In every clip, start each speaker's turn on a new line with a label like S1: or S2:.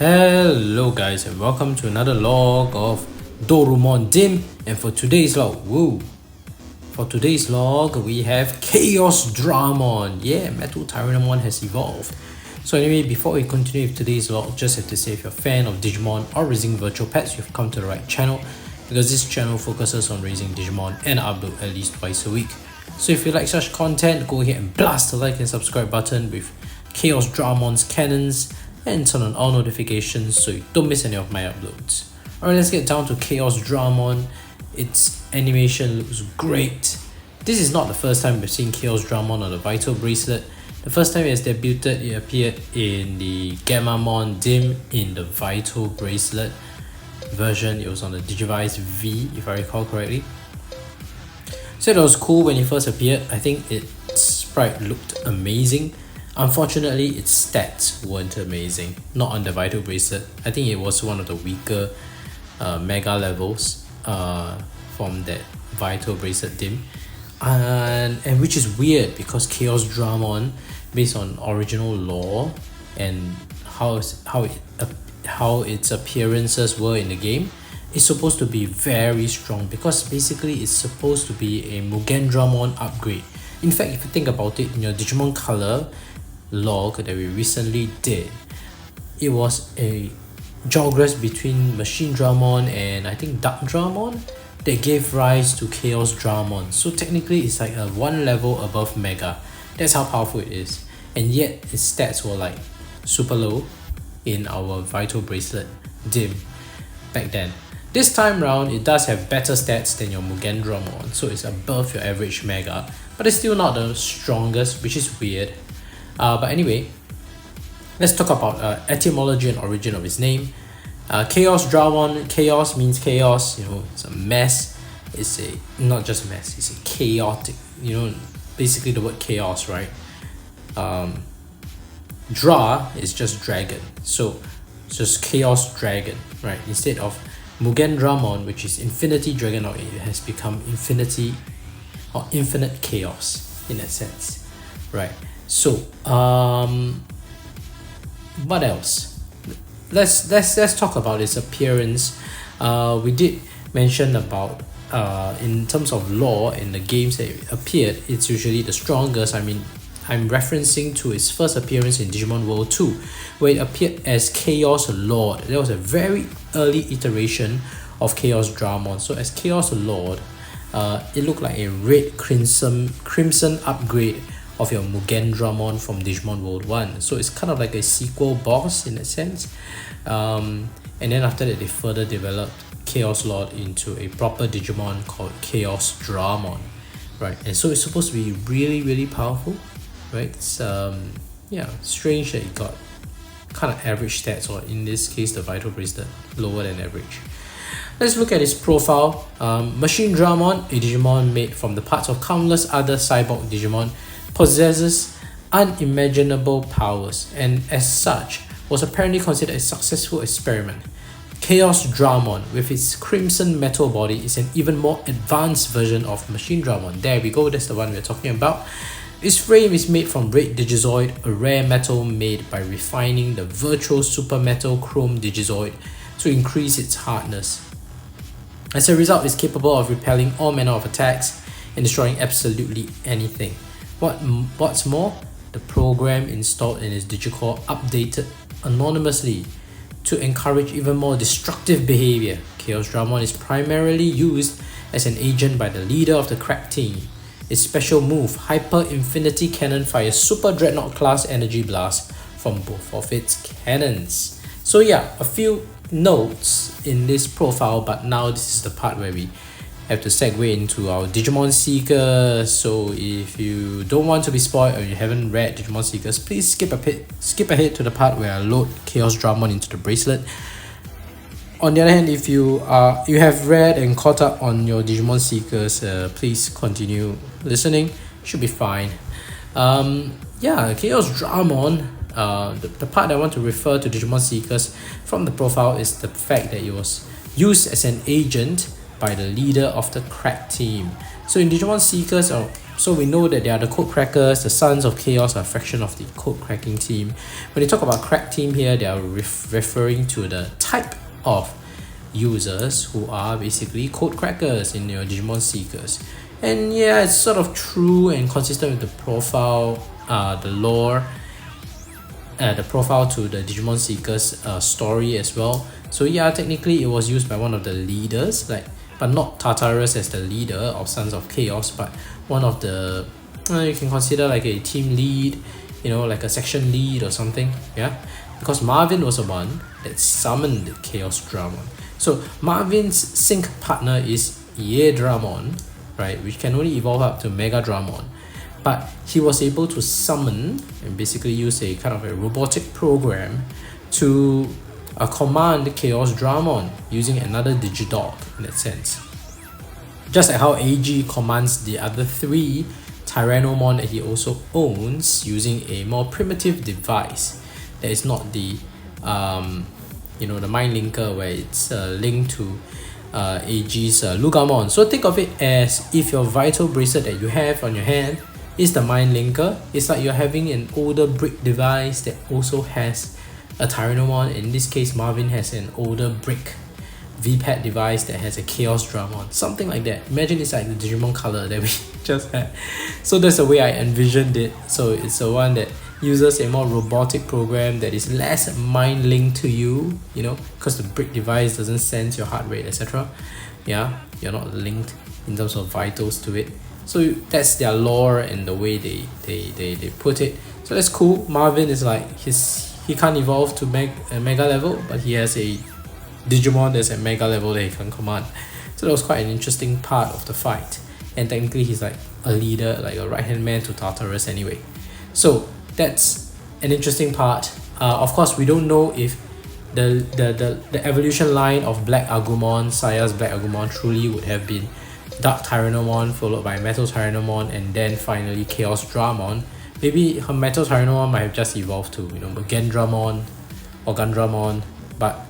S1: Hello guys and welcome to another log of DORUmon Dim, and for today's log, we have Chaosdramon. Yeah, Metal Tyrannomon has evolved. So anyway, before we continue with today's log, just have to say if you're a fan of Digimon or raising virtual pets, you've come to the right channel, because this channel focuses on raising Digimon and upload at least twice a week. So if you like such content, go ahead and blast the like and subscribe button with Chaosdramon's cannons and turn on all notifications so you don't miss any of my uploads. Alright, let's get down to Chaosdramon. Its animation looks great. This is not the first time we've seen Chaosdramon on the Vital Bracelet. The first time it has debuted, it appeared in the Digimon Dim in the Vital Bracelet version. It was on the digivice-VV, if I recall correctly. So it was cool when it first appeared. I think its sprite looked amazing. Unfortunately, its stats weren't amazing, not on the Vital Bracelet. I think it was one of the weaker mega levels from that Vital Bracelet Dim, and which is weird because Chaosdramon, based on original lore and how its appearances were in the game, is supposed to be very strong because basically it's supposed to be a Mugendramon upgrade. In fact, if you think about it, in your Digimon Color log that we recently did, it was a Jogress between Machinedramon and I think Darkdramon that gave rise to Chaosdramon. So technically it's like a one level above Mega. That's how powerful it is, and yet its stats were like super low in our Vital Bracelet Dim back then. This time round, it does have better stats than your Mugendramon, so it's above your average Mega, but it's still not the strongest, which is weird. But anyway, let's talk about etymology and origin of its name. Chaosdramon, chaos means chaos, it's a mess. It's a, not just a mess, it's a chaotic, basically the word chaos, right? Dra is just dragon, so it's just chaos dragon, right? Instead of Mugendramon, which is infinity dragon, or it has become infinity or infinite chaos in a sense, right? So what else? Let's talk about its appearance. We did mention about in terms of lore in the games that it appeared, it's usually the strongest. I mean, I'm referencing to its first appearance in Digimon World 2, where it appeared as Chaos Lord. That was a very early iteration of Chaosdramon. So as Chaos Lord, it looked like a red crimson upgrade of your Mugendramon from Digimon World 1. So it's kind of like a sequel boss in a sense. And then after that, they further developed Chaos Lord into a proper Digimon called Chaosdramon, right? And so it's supposed to be really, really powerful, right? It's strange that it got kind of average stats, or in this case, the Vital Bracelet, lower than average. Let's look at its profile. Machinedramon, a Digimon made from the parts of countless other cyborg Digimon, possesses unimaginable powers, and as such was apparently considered a successful experiment. Chaosdramon, with its crimson metal body, is an even more advanced version of Machinedramon. There we go, that's the one we're talking about. Its frame is made from red digizoid, a rare metal made by refining the virtual super metal chrome digizoid to increase its hardness. As a result, it's capable of repelling all manner of attacks and destroying absolutely anything. What's more, the program installed in its digicore updated anonymously to encourage even more destructive behavior. Chaosdramon is primarily used as an agent by the leader of the crack team. Its special move, Hyper Infinity Cannon, fires Super Dreadnought class energy blast from both of its cannons. So yeah, a few notes in this profile, but now this is the part where we have to segue into our Digimon Seekers. So if you don't want to be spoiled or you haven't read Digimon Seekers, please skip ahead to the part where I load Chaosdramon into the bracelet. On the other hand, if you have read and caught up on your Digimon Seekers, please continue listening. Should be fine. Chaosdramon, the part I want to refer to Digimon Seekers from the profile is the fact that it was used as an agent by the leader of the crack team. So in Digimon Seekers, So we know that they are the code crackers. The Sons of Chaos are a fraction of the code cracking team. When they talk about crack team here, they are referring to the type of users who are basically code crackers in your Digimon Seekers. And yeah, it's sort of true and consistent with the profile, the lore, the profile to the Digimon Seekers story as well. So yeah, technically it was used by one of the leaders, but not Tartarus as the leader of Sons of Chaos, but one of the, you can consider like a team lead, like a section lead or something, yeah? Because Marvin was the one that summoned Chaosdramon. So Marvin's sync partner is Dramon, right, which can only evolve up to Megadramon. But he was able to summon and basically use a kind of a robotic program to command Chaosdramon using another Digidog in that sense. Just like how AG commands the other 3 Tyrannomon that he also owns using a more primitive device that is not the the mind linker where it's linked to AG's Lugamon. So think of it as if your Vital Bracelet that you have on your hand is the mind linker. It's like you're having an older brick device that also has a Tyrannomon. In this case, Marvin has an older brick VPAD device that has a Chaosdramon, something like that. Imagine it's like the Digimon color that we just had. So that's the way I envisioned it. So it's the one that uses a more robotic program that is less mind linked to you, because the brick device doesn't sense your heart rate, etc. Yeah, you're not linked in terms of vitals to it. So that's their lore and the way they put it. So that's cool. Marvin is like he can't evolve to mega level, but he has a Digimon that's at mega level that he can command. So that was quite an interesting part of the fight. And technically he's like a leader, like a right hand man to Tartarus anyway. So that's an interesting part. Of course, we don't know if the evolution line of Black Agumon, Saya's Black Agumon, truly would have been Dark Tyrannomon followed by Metal Tyrannomon and then finally Chaosdramon. Maybe her Metal Tyrannomon might have just evolved to Gendramon or Gundramon, but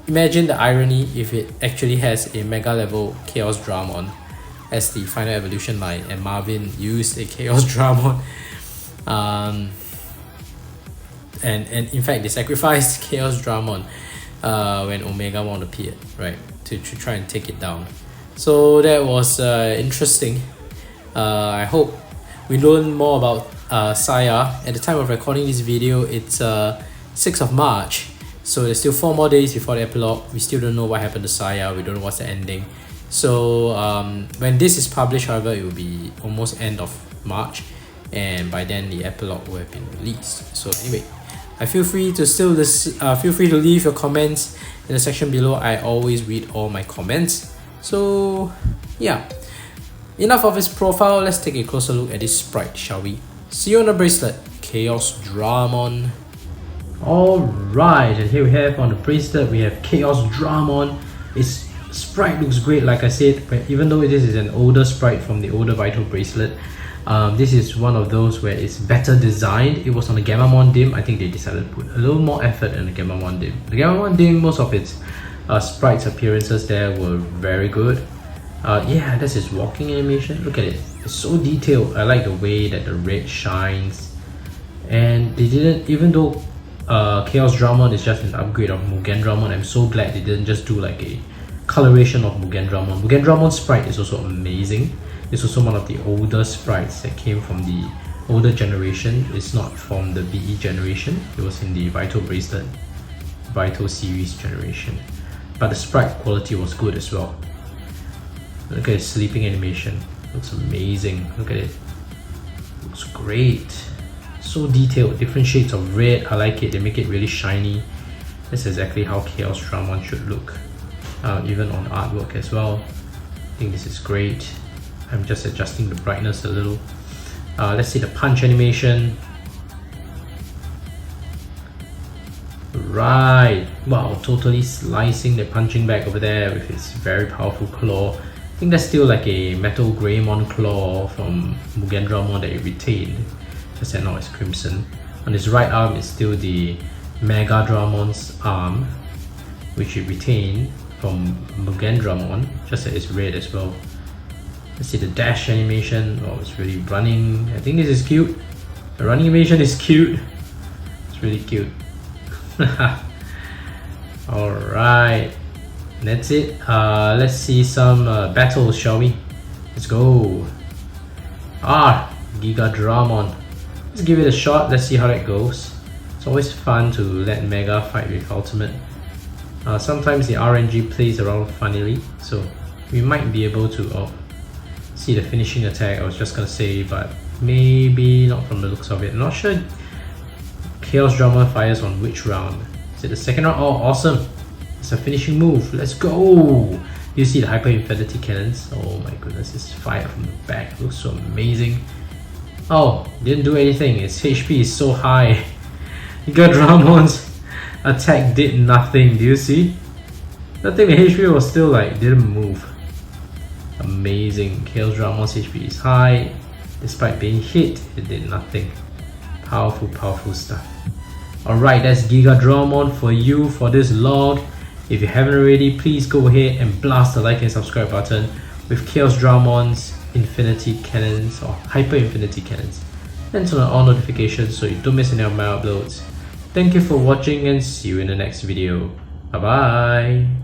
S1: imagine the irony if it actually has a mega level Chaosdramon as the final evolution line and Marvin used a Chaosdramon, and in fact they sacrificed Chaosdramon when Omegamon appeared, right, to try and take it down. So that was interesting. I hope we learn more about Saya. At the time of recording this video, it's 6th of March. So there's still 4 more days before the epilogue. We still don't know what happened to Saya. We don't know what's the ending. So when this is published, however, it will be almost end of March, and by then the epilogue will have been released. So anyway, feel free to feel free to leave your comments in the section below. I always read all my comments. So yeah, enough of his profile. Let's take a closer look at this sprite, shall we? See you on the bracelet, Chaosdramon. Alright, and here we have on the bracelet, we have Chaosdramon. Its sprite looks great, like I said, but even though this is an older sprite from the older Vital Bracelet, this is one of those where it's better designed. It was on the Gamamon Dim. I think they decided to put a little more effort in the Gamamon Dim. The Gamamon Dim, most of its sprites appearances there were very good. Yeah, that's his walking animation. Look at it. It's so detailed. I like the way that the red shines. And they didn't, even though Chaosdramon is just an upgrade of Mugendramon, I'm so glad they didn't just do like a coloration of Mugendramon. Mugendramon's sprite is also amazing. It's also one of the older sprites that came from the older generation. It's not from the BE generation. It was in the Vital Bracelet Vital series generation. But the sprite quality was good as well. Look at his sleeping animation. Looks amazing. Look at it. Looks great. So detailed, different shades of red. I like it. They make it really shiny. That's exactly how Chaosdramon should look, even on artwork as well. I think this is great. I'm just adjusting the brightness a little. Let's see the punch animation. Right, wow, totally slicing the punching bag over there with its very powerful claw. I think that's still like a Metal Greymon claw from Mugendramon that it retained. Just that now it's crimson. On his right arm is still the Megadramon's arm, which it retained from Mugendramon, just that it's red as well. Let's see the dash animation. Oh, it's really running. I think this is cute. The running animation is cute. It's really cute. Alright. That's it. Let's see some battles, shall we? Let's go. Gigadramon. Let's give it a shot. Let's see how that goes. It's always fun to let Mega fight with Ultimate. Sometimes the RNG plays around funnily, so we might be able to see the finishing attack. I was just gonna say, but maybe not from the looks of it. I'm not sure Chaosdramon fires on which round. Is it the second round? Oh, awesome! It's a finishing move. Let's go! You see the Hyper Infinity Cannons? Oh my goodness, it's fired from the back. It looks so amazing. Oh, didn't do anything. Its HP is so high. Gigadramon's attack did nothing. Do you see? I think the HP was still like didn't move. Amazing. Chaosdramon's HP is high. Despite being hit, it did nothing. Powerful, powerful stuff. Alright, that's Gigadramon for you for this log. If you haven't already, please go ahead and blast the like and subscribe button with Chaosdramon's Infinity Cannons or Hyper Infinity Cannons, and turn on all notifications so you don't miss any of my uploads. Thank you for watching and see you in the next video. Bye bye!